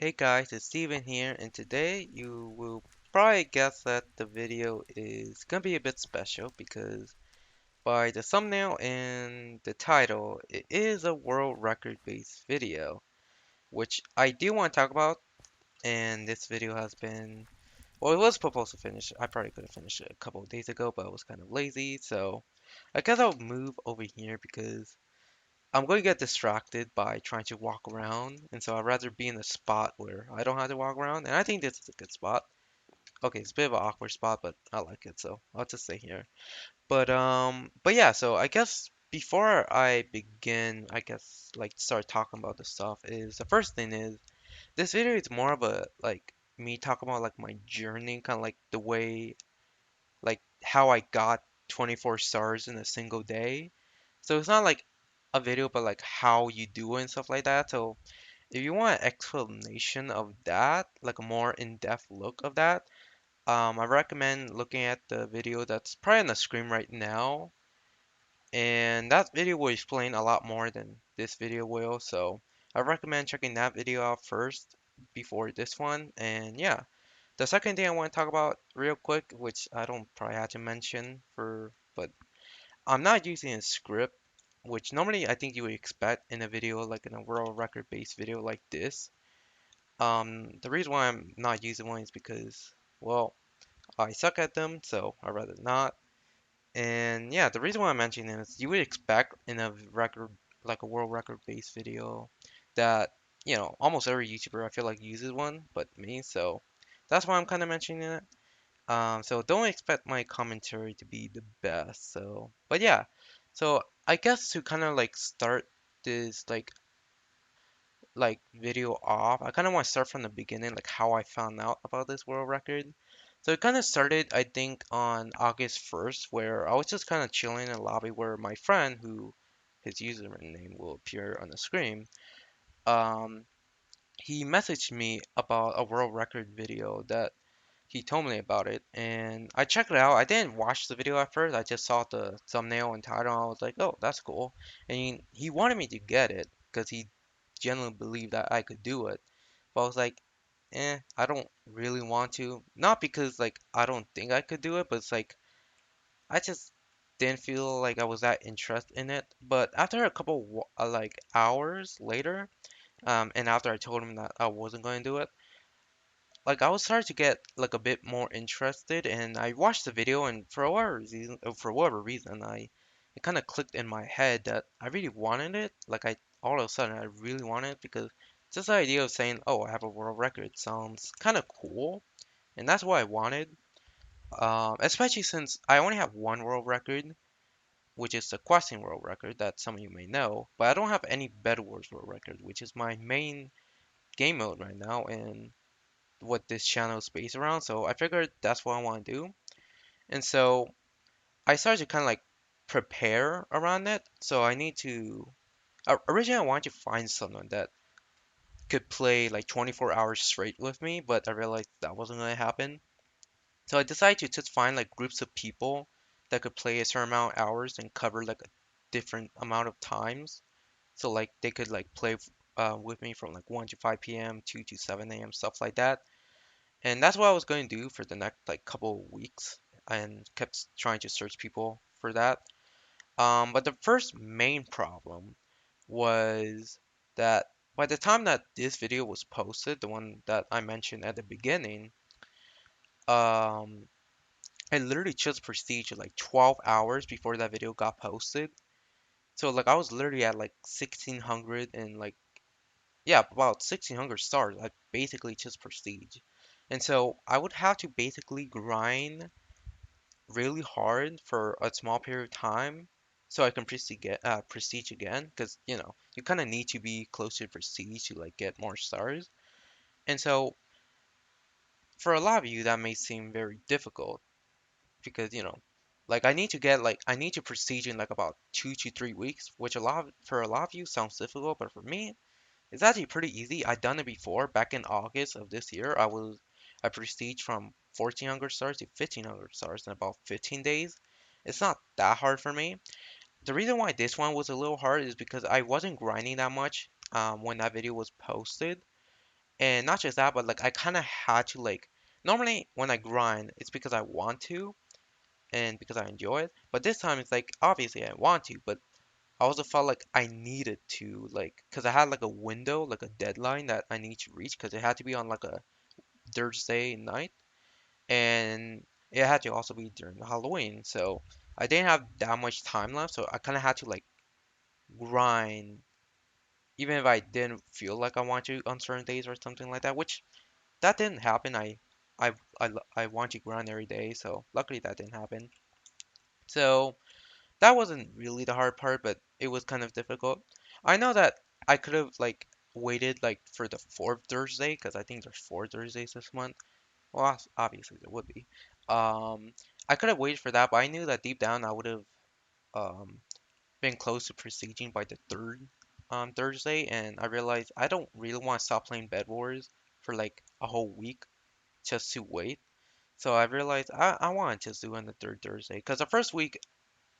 Hey guys, it's Steven here, and today you will probably guess that the video is gonna be a bit special because by the thumbnail and the title, it is a world record based video, which I do want to talk about. And this video has been, well, it was supposed to finish. I probably could have finished it a couple of days ago, but I was kind of lazy, so I guess I'll move over here because I'm going to get distracted by trying to walk around, and so I'd rather be in a spot where I don't have to walk around, and I think this is a good spot. Okay, it's a bit of an awkward spot, but I like it, so I'll just stay here. But yeah, so I guess before I begin, I guess like start talking about the stuff is the first thing is this video is more of a like me talking about like my journey, kind of like the way like how I got 24 stars in a single day. So it's not like a video, but like how you do it and stuff like that. So if you want an explanation of that, like a more in-depth look of that, I recommend looking at the video that's probably on the screen right now. And that video will explain a lot more than this video will. So I recommend checking that video out first before this one. And yeah, the second thing I want to talk about real quick, which I don't probably have to mention but I'm not using a script, which normally I think you would expect in a video, like in a world record based video like this. The reason why I'm not using one is because, well, I suck at them, so I'd rather not. And yeah, the reason why I'm mentioning it is you would expect in a record, like a world record based video, that, almost every YouTuber I feel like uses one, but me, so that's why I'm kind of mentioning it. So don't expect my commentary to be the best. So, but yeah. So I guess to kind of like start this like video off, I kind of want to start from the beginning, like how I found out about this world record. So it kind of started, I think, on August 1st, where I was just kind of chilling in a lobby where my friend, who his username will appear on the screen, um, he messaged me about a world record video that he told me about it, and I checked it out. I didn't watch the video at first. I just saw the thumbnail and title. And I was like, "Oh, that's cool." And he wanted me to get it because he genuinely believed that I could do it. But I was like, I don't really want to. Not because like I don't think I could do it, but it's like I just didn't feel like I was that interested in it. But after a couple like hours later, and after I told him that I wasn't going to do it, like I was starting to get like a bit more interested, and I watched the video, and for whatever reason, I it kind of clicked in my head that I really wanted it. Like I all of a sudden I really wanted it because just the idea of saying, "Oh, I have a world record," sounds kind of cool, and that's what I wanted. Especially since I only have one world record, which is the questing world record that some of you may know, but I don't have any Bed Wars world record, which is my main game mode right now, and what this channel is based around. So I figured that's what I want to do. And so I started to kind of like prepare around it. So I need to. Originally, I wanted to find someone that could play like 24 hours straight with me, but I realized that wasn't going to happen. So I decided to just find like groups of people that could play a certain amount of hours and cover like a different amount of times. So like they could like play with me from like 1 to 5 p.m., 2 to 7 a.m., stuff like that. And that's what I was going to do for the next like couple of weeks and kept trying to search people for that. But the first main problem was that by the time that this video was posted, the one that I mentioned at the beginning, um, I literally chose Prestige like 12 hours before that video got posted. So like I was literally at like 1600 and like yeah, about 1600 stars. I basically just Prestige. And so I would have to basically grind really hard for a small period of time so I can prestige again because you kind of need to be close to prestige to like get more stars. And so for a lot of you that may seem very difficult because like I need to prestige in like about 2 to 3 weeks, which for a lot of you sounds difficult, but for me it's actually pretty easy. I've done it before. Back in August of this year, I prestige from 1400 stars to 1500 stars in about 15 days. It's not that hard for me. The reason why this one was a little hard is because I wasn't grinding that much when that video was posted. And not just that, but like I kind of had to like normally when I grind, it's because I want to and because I enjoy it. But this time it's like obviously I want to, but I also felt like I needed to like because I had like a window, like a deadline that I need to reach because it had to be on like a Thursday night and it had to also be during Halloween. So I didn't have that much time left, so I kind of had to like grind even if I didn't feel like I want to on certain days or something like that, which that didn't happen. I want to grind every day, so luckily that didn't happen. So that wasn't really the hard part, but it was kind of difficult. I know that I could have like waited like for the fourth Thursday because I think there's four Thursdays this month. Well, obviously there would be. Um, I could have waited for that, but I knew that deep down I would have um been close to prestiging by the third Thursday, and I realized I don't really want to stop playing Bed Wars for like a whole week just to wait. So I realized I want to just do it on the third Thursday because the first week,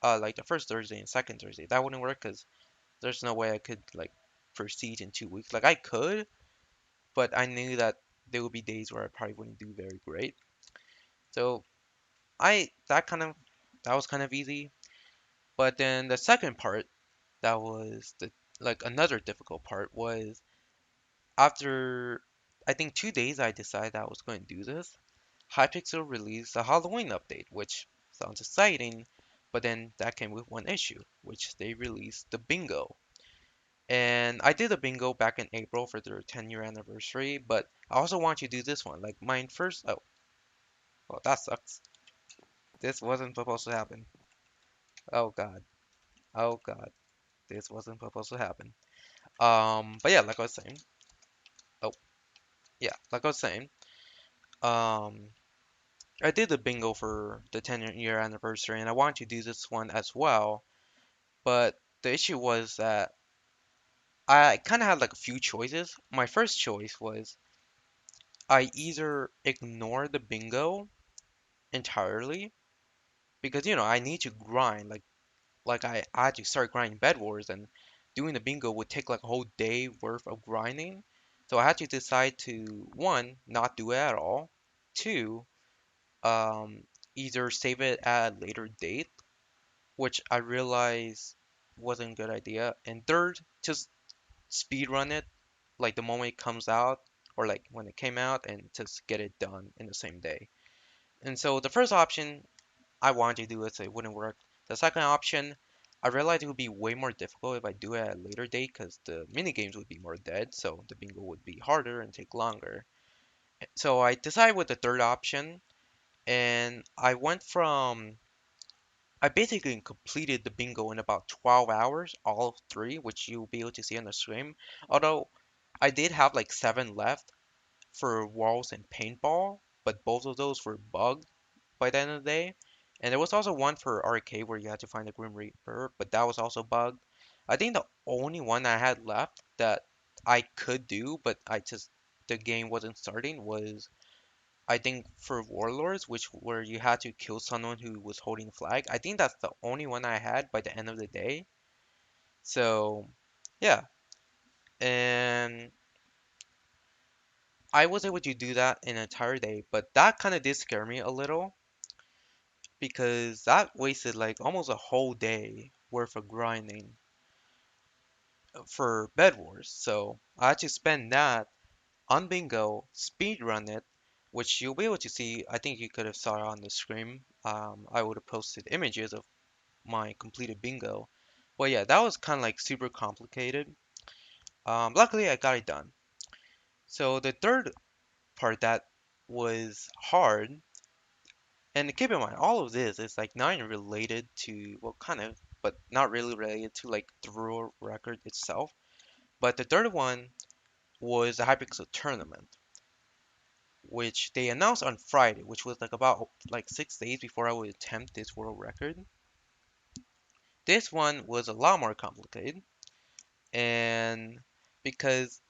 like the first Thursday and second Thursday, that wouldn't work because there's no way I could like proceed in 2 weeks. Like I could, but I knew that there would be days where I probably wouldn't do very great. So I that was kind of easy. But then the second part that was the like another difficult part was after I think 2 days I decided I was going to do this. Hypixel released a Halloween update, which sounds exciting, but then that came with one issue, which they released the bingo. And I did a bingo back in April for their 10-year anniversary, but I also want you to do this one. Like mine first. Oh, well, that sucks. This wasn't supposed to happen. Oh God. Oh God. This wasn't supposed to happen. But yeah, like I was saying. Oh, yeah, like I was saying. Um, I did the bingo for the 10-year anniversary, and I wanted to do this one as well. But the issue was that I kind of had like a few choices. My first choice was I either ignore the bingo entirely because I need to grind like I had to start grinding Bed Wars and doing the bingo would take like a whole day worth of grinding. So I had to decide to one, not do it at all. Two, um, either save it at a later date, which I realized wasn't a good idea. And third, just speed run it like the moment it comes out or like when it came out and just get it done in the same day. And so the first option I wanted to do it so it wouldn't work. The second option, I realized it would be way more difficult if I do it at a later date because the mini games would be more dead, so the bingo would be harder and take longer. So I decided with the third option, and I basically completed the bingo in about 12 hours, all three, which you'll be able to see on the screen. Although I did have like seven left for walls and paintball, but both of those were bugged by the end of the day. And there was also one for arcade where you had to find the Grim Reaper, but that was also bugged. I think the only one I had left that I could do, but the game wasn't starting was I think for Warlords, which where you had to kill someone who was holding a flag. I think that's the only one I had by the end of the day. So yeah, and I was able to do that in an entire day, but that kind of did scare me a little because that wasted like almost a whole day worth of grinding for Bed Wars. So I had to spend that on bingo, speed run it, which you'll be able to see. I think you could have saw it on the screen. I would have posted images of my completed bingo. But yeah, that was kind of like super complicated. Luckily, I got it done. So the third part that was hard, and keep in mind, all of this is like not even related to, well, kind of, but not really related to like the world record itself. But the third one was the Hypixel tournament, which they announced on Friday, which was like about like 6 days before I would attempt this world record. This one was a lot more complicated, and because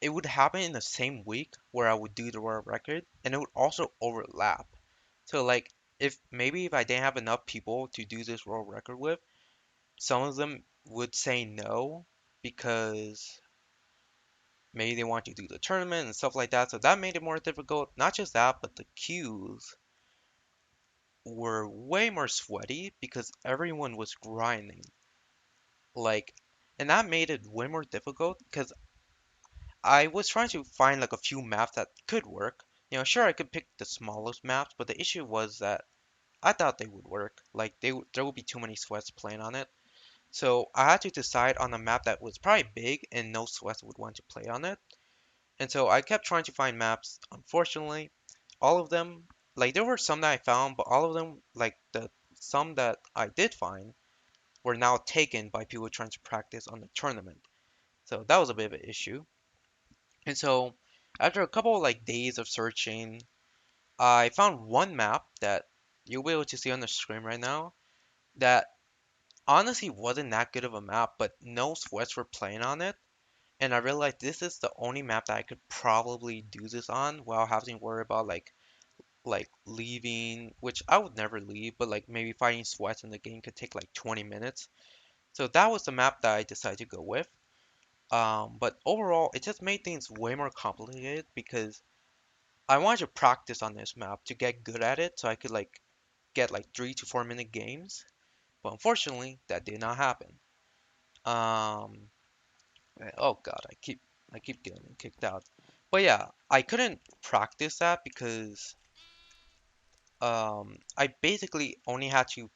it would happen in the same week where I would do the world record, and it would also overlap. So like if I didn't have enough people to do this world record with, some of them would say no because maybe they want you to do the tournament and stuff like that. So that made it more difficult. Not just that, but the queues were way more sweaty because everyone was grinding. Like, and that made it way more difficult because I was trying to find like a few maps that could work. Sure, I could pick the smallest maps, but the issue was that I thought they would work. Like, there would be too many sweats playing on it. So I had to decide on a map that was probably big and no sweats would want to play on it. And so I kept trying to find maps. Unfortunately, all of them, like there were some that I found, but all of them, like the some that I did find, were now taken by people trying to practice on the tournament. So that was a bit of an issue. And so after a couple like days of searching, I found one map that you'll be able to see on the screen right now that honestly wasn't that good of a map, but no sweats were playing on it. And I realized this is the only map that I could probably do this on without having to worry about like leaving, which I would never leave, but like maybe fighting sweats in the game could take like 20 minutes. So that was the map that I decided to go with. But overall, it just made things way more complicated because I wanted to practice on this map to get good at it so I could like get like 3 to 4 minute games. But unfortunately, that did not happen. Um, oh God, I keep getting kicked out. But yeah, I couldn't practice that because I basically only had to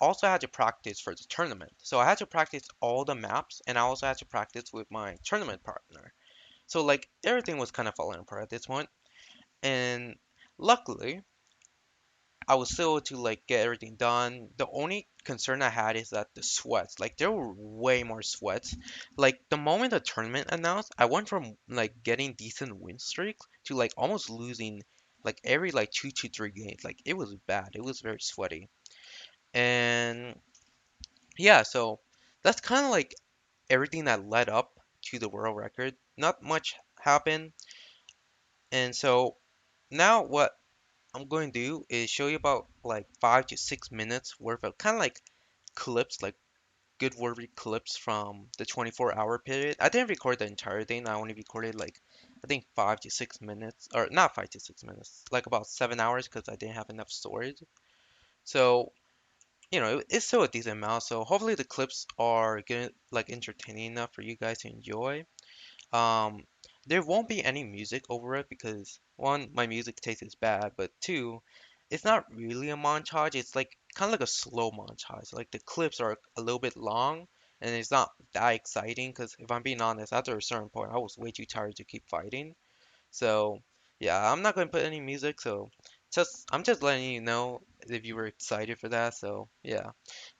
also had to practice for the tournament. So I had to practice all the maps and I also had to practice with my tournament partner. So like everything was kind of falling apart at this point. And luckily, I was still to like get everything done. The only concern I had is that the sweats, like there were way more sweats. Like the moment the tournament announced, I went from like getting decent win streaks to like almost losing like every like 2 to 3 games. Like it was bad. It was very sweaty. And yeah, so that's kind of like everything that led up to the world record. Not much happened. And so now what I'm going to do is show you about like 5 to 6 minutes worth of kind of like clips, like good worthy clips from the 24-hour period. I didn't record the entire thing. I only recorded like I think 5 to 6 minutes, or not 5 to 6 minutes, like about 7 hours because I didn't have enough storage. So it's still a decent amount. So hopefully the clips are good, like entertaining enough for you guys to enjoy. Um, there won't be any music over it because one, my music taste is bad, but two, it's not really a montage. It's like kind of like a slow montage. Like the clips are a little bit long and it's not that exciting because if I'm being honest, after a certain point, I was way too tired to keep fighting. So yeah, I'm not going to put any music. So I'm just letting you know if you were excited for that. So yeah,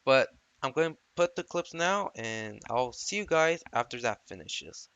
but I'm going to put the clips now and I'll see you guys after that finishes.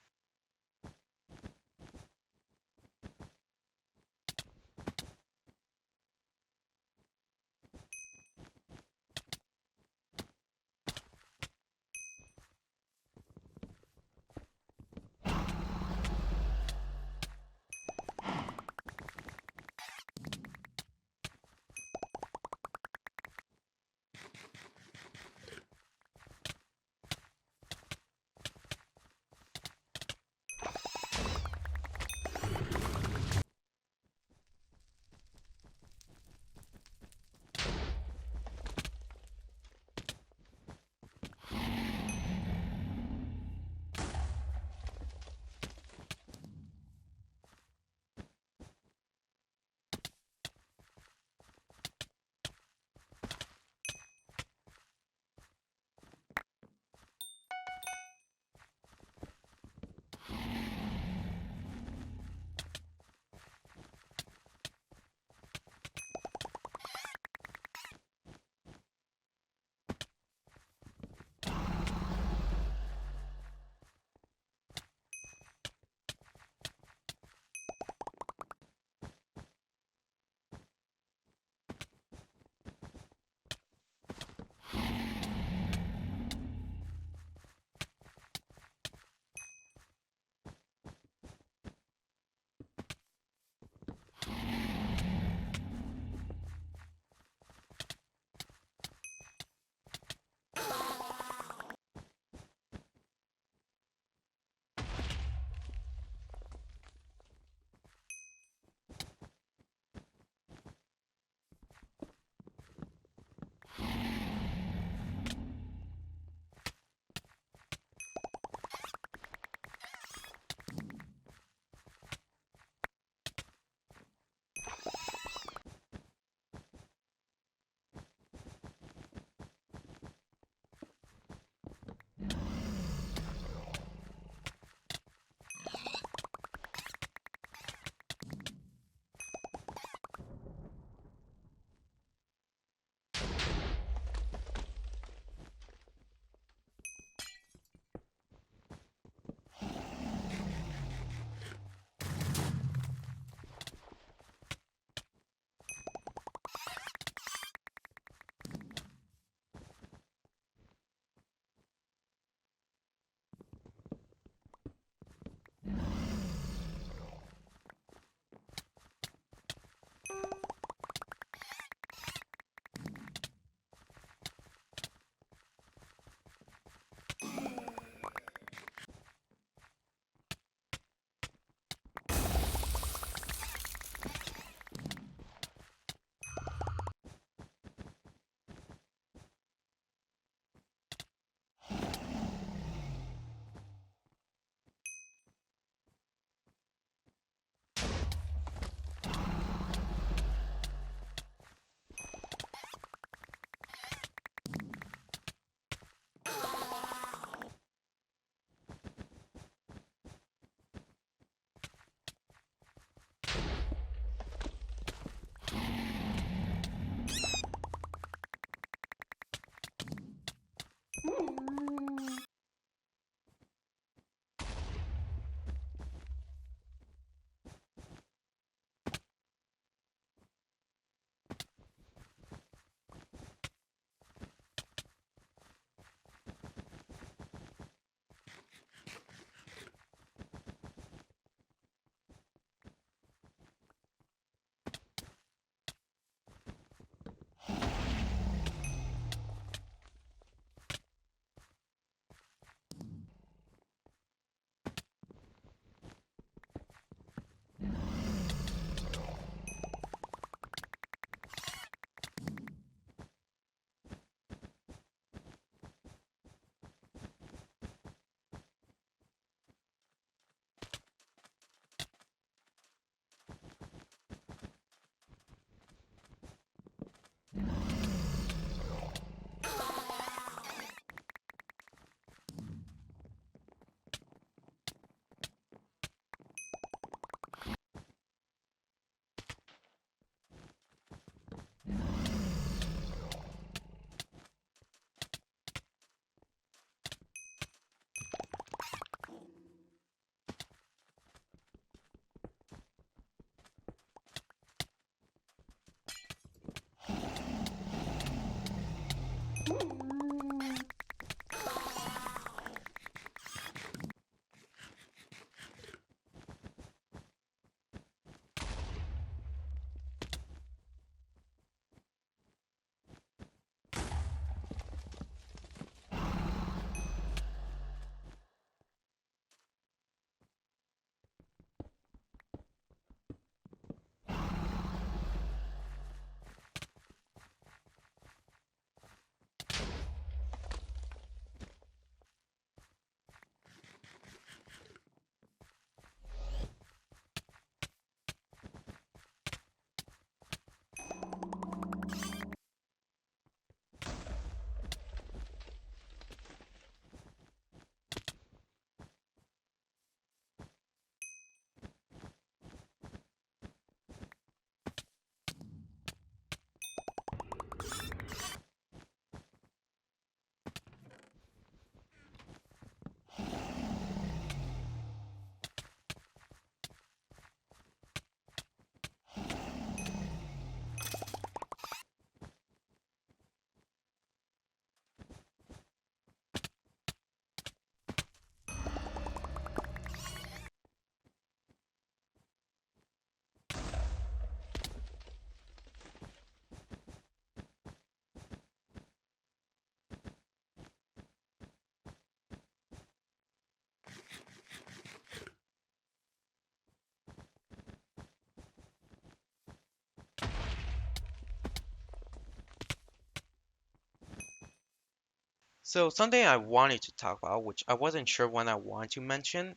So something I wanted to talk about, which I wasn't sure when I want to mention,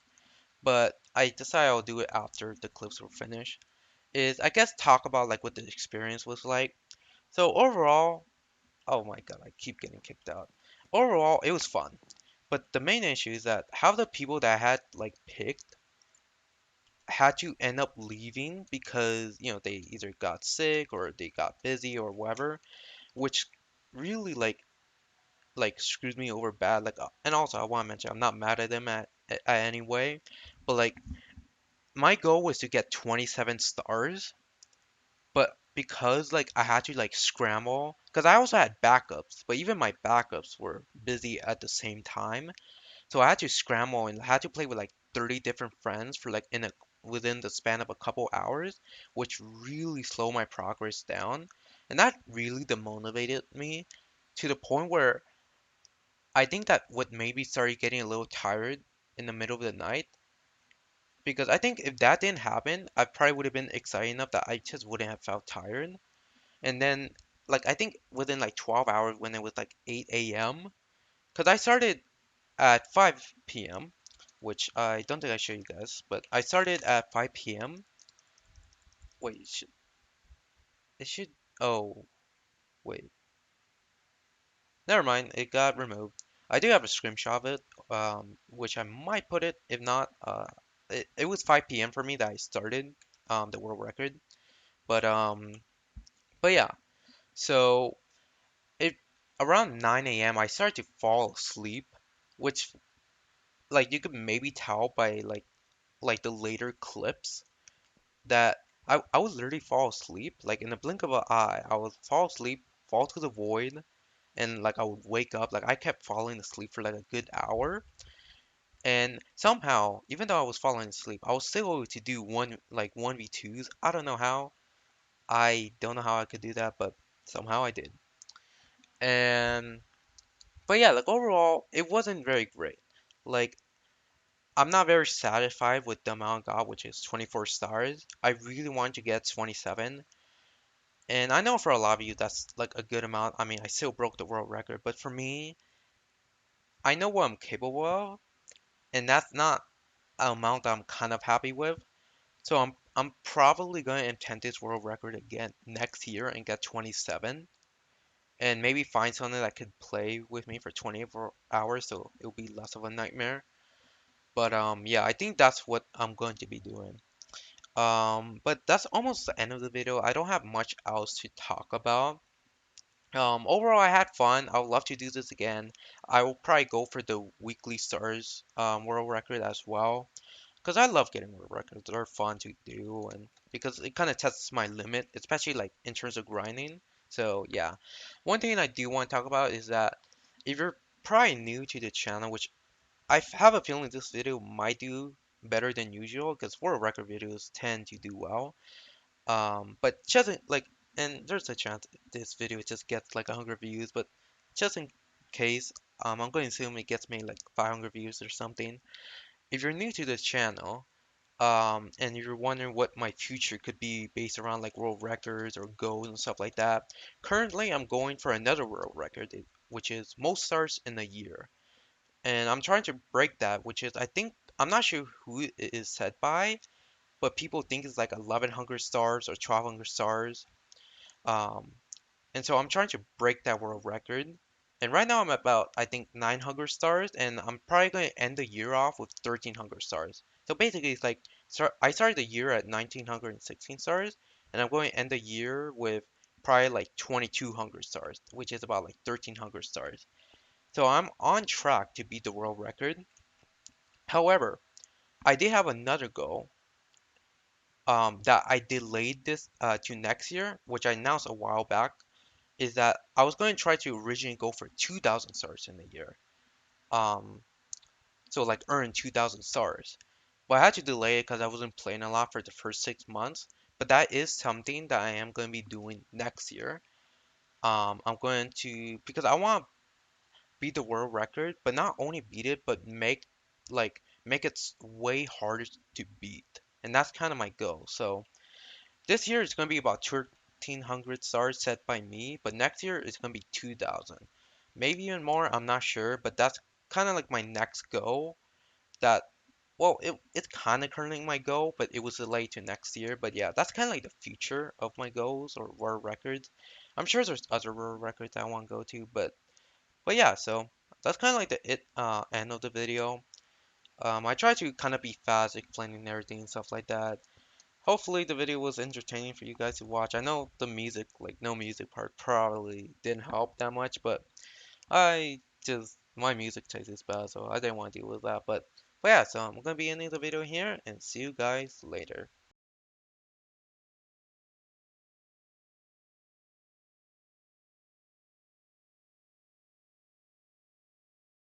but I decided I'll do it after the clips were finished, is I guess talk about like what the experience was like. So overall, oh my God, I keep getting kicked out. Overall, it was fun. But the main issue is that how the people that I had like picked had to end up leaving because, they either got sick or they got busy or whatever, which really like screws me over bad. Like, and also I want to mention I'm not mad at them at any way, but like my goal was to get 27 stars, but because like I had to like scramble, because I also had backups, but even my backups were busy at the same time. So I had to scramble and had to play with like 30 different friends for like in a within the span of a couple hours, which really slowed my progress down. And that really demotivated me to the point where I think that what made me started getting a little tired in the middle of the night. Because I think if that didn't happen, I probably would have been excited enough that I just wouldn't have felt tired. And then, like, I think within like 12 hours when it was like 8 a.m., because I started at 5 p.m., which I don't think I showed you guys, but I started at 5 p.m. Wait, it should, oh, wait, never mind, it got removed. I do have a screenshot of it, which I might put it, if not, it was 5 p.m. for me that I started, the world record, but, um, but yeah, so it, around 9 a.m. I started to fall asleep, which, like, you could maybe tell by, like the later clips that I would literally fall asleep. Like in the blink of an eye, I would fall asleep, fall to the void, and like I would wake up. Like I kept falling asleep for like a good hour. And somehow, even though I was falling asleep, I was still able to do 1v2s. I don't know how. I don't know how I could do that, but somehow I did. And but yeah, like overall, it wasn't very great. Like I'm not very satisfied with the amount I got, which is 24 stars. I really want to get 27. And I know for a lot of you that's like a good amount. I mean, I still broke the world record, but for me, I know what I'm capable of, and that's not an amount that I'm kind of happy with. So I'm probably going to attempt this world record again next year and get 27, and maybe find something that could play with me for 24 hours, so it'll be less of a nightmare. But yeah, I think that's what I'm going to be doing. But that's almost the end of the video. I don't have much else to talk about. Overall, I had fun. I would love to do this again. I will probably go for the weekly stars world record as well, because I love getting world records. They're fun to do, and because it kind of tests my limit, especially like in terms of grinding. So yeah, one thing I do want to talk about is that if you're probably new to the channel, which have a feeling this video might do better than usual, because world record videos tend to do well. But just like, and there's a chance this video just gets like 100 views, but just in case, I'm going to assume it gets me like 500 views or something. If you're new to this channel, and you're wondering what my future could be based around like world records or goals and stuff like that, currently I'm going for another world record, which is most stars in a year. And I'm trying to break that, which is, I think, I'm not sure who it is set by, but people think it's like 1100 stars or 1200 stars. Um, and so I'm trying to break that world record. And right now I'm about, I think, 900 stars, and I'm probably going to end the year off with 1300 stars. So basically, it's like, I started the year at 1916 stars, and I'm going to end the year with probably like 2200 stars, which is about like 1300 stars. So I'm on track to beat the world record. However, I did have another goal, that I delayed this to next year, which I announced a while back, is that I was going to try to originally go for 2,000 stars in a year. Um, so like earn 2,000 stars. But I had to delay it because I wasn't playing a lot for the first 6 months. But that is something that I am going to be doing next year. I'm going to, because I want to beat the world record, but not only beat it, but make it way harder to beat. And that's kind of my goal. So this year is going to be about 1,300 stars set by me, but next year it's going to be 2,000. maybe even more. I'm not sure, but that's kind of like my next goal. That well, it's kind of currently my goal, but it was delayed to next year. But yeah, that's kind of like the future of my goals or world records. I'm sure there's other world records I want to go to, but yeah, so that's kind of like the end of the video. I try to kind of be fast explaining everything and stuff like that. Hopefully the video was entertaining for you guys to watch. I know the music, like no music part, probably didn't help that much, but my music taste is bad, so I didn't want to deal with that. But yeah, so I'm gonna be ending the video here and see you guys later.